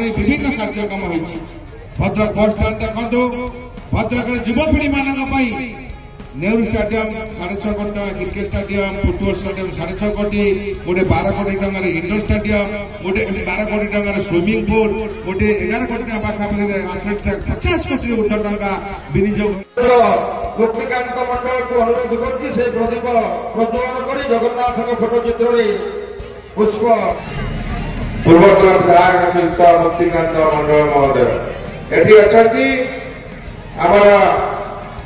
विभिन्न कार्यक्रम होती भद्रक बस स्टाण्ड देखो भद्रक युवपीढ़ी मान नेहरू स्टाडियम 6.5 कोटी क्रिकेट स्टाडियम फुटबॉल स्टाडियम 6.5 कोटी गोटे 12 कोटी टंकार इंडोर स्टाडियम गोटे 12 कोटी टंकार स्विमिंग पूल गोटे 11 कोटी पाखापाखि एथलेट ट्रैक 50 कोटी ऊर्ध्व टंका विनियोग मुक्तिकांत मंडल को अनुरोध करछि से प्रदीप प्रज्वलन करी जगन्नाथ फोटो चित्र पुष्प पूर्वतन विधायक शिल्प मुक्तिकांत मंडल महोदय एठी अछंती हमारा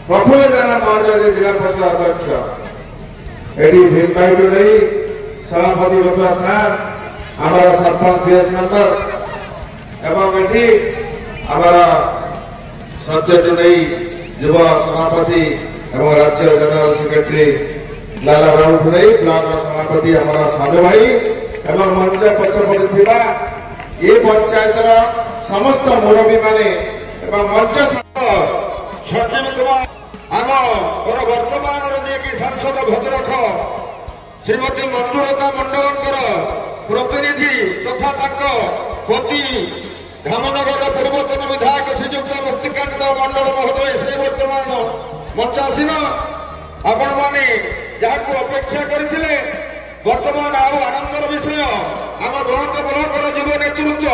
प्रफुल्ल जेना महोदय जिला परिषद अध्यक्ष एडी भीम भाई नहीं सभापति बटुआ सार हमारा सरपंच बीएस मेंबर एवं एठी हमारा सत्य नहीं युवा सभापति एवं राज्य जनरल सेक्रेटरी लाला राउत नहीं ब्लॉक सभापति हमारा साधु भाई एवं मंच पछपड़ी ये पंचायत समस्त मुरबी माने एवं मंच सचिव कुमार आम और वर्तमान सांसद भद्रक श्रीमती मंजुलता मंडल प्रतिनिधि तथा पति धामनगर पूर्वतन विधायक श्रीजुक्त मुक्तिकांत मंडल महोदय से वर्तमान मंचासीन आपण मैंने जहाँ अपेक्षा करते वर्तमान आउ आनंदर विषय आम बहुत ब्लॉक युव नेतृत्व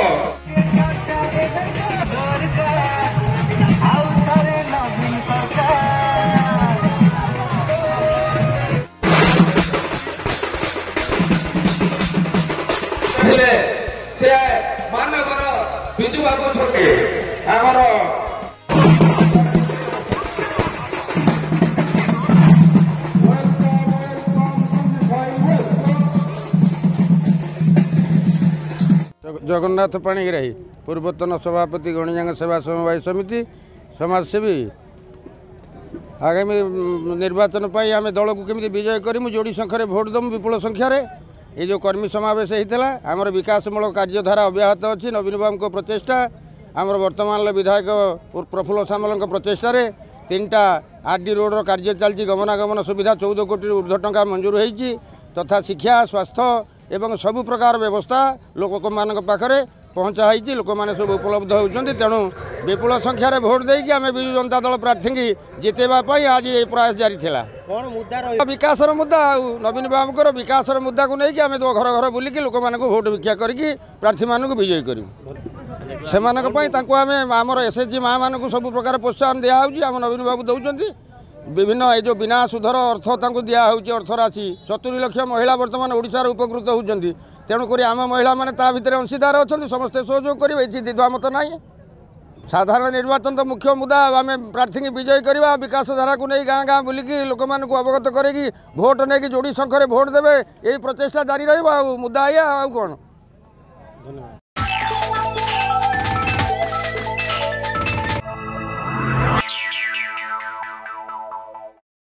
से मानवर विजु बाबू छोटे आमर जगन्नाथ पाणिग्राही पूर्वतन सभापति गणिजांग सेवा समवाय समिति समाजसेवी आगामी निर्वाचन पर आम दल को केमी विजय करूँ जोड़ी संख्यार भोट दमु विपुल संख्यार ये जो कर्मी समावेश होता आमर विकासमूलक कार्यधारा अब्याहत अच्छी नवीन बाबू प्रचेषा आमर वर्तमान विधायक प्रफुल्ल सामल प्रचेषार 3टा आरडी रोड कार्य चलती गमनागमन सुविधा 14 कोटी ऊर्ध्व टंका मंजूर होती तथा शिक्षा स्वास्थ्य एवं सबु प्रकार व्यवस्था लोक मान पाखे पहुँचाई लोक मैंने सब उपलब्ध होती तेणु विपुल संख्यार भोट देकी आम विजु जनता दल प्रार्थी की जितेबाई आज ये प्रयास जारी था विकासर मुद्दा नवीन बाबूर विकासर मुद्दा को लेकिन आम घर घर बुलिकी लोक मानक भोट भिक्षा करके प्रार्थी मानक विजयी करूँ से आमर एसएचजी माँ मानक सब प्रकार प्रोत्साहन दिखाई आम नवीन बाबू दौरान विभिन्न ये जो बिना सुधर अर्थ दिखाई अर्थ राशि 70 लाख महिला बर्तमान ओडिशार उपकृत होती तेणुक आम महिला मैंने भितर अंशीदार अच्छा समस्ते सहयोग करेंगे ये द्विधामत ना साधारण निर्वाचन तो मुख्य मुद्दा आम प्रार्थी की विजय करवा विकास धारा को नहीं गाँ गाँ बुलिकी लोक मानक अवगत करेगी भोट नहीं जोड़ी संख्यार भोट देवे यही प्रचेषा जारी रहा मुद्दा या कौन।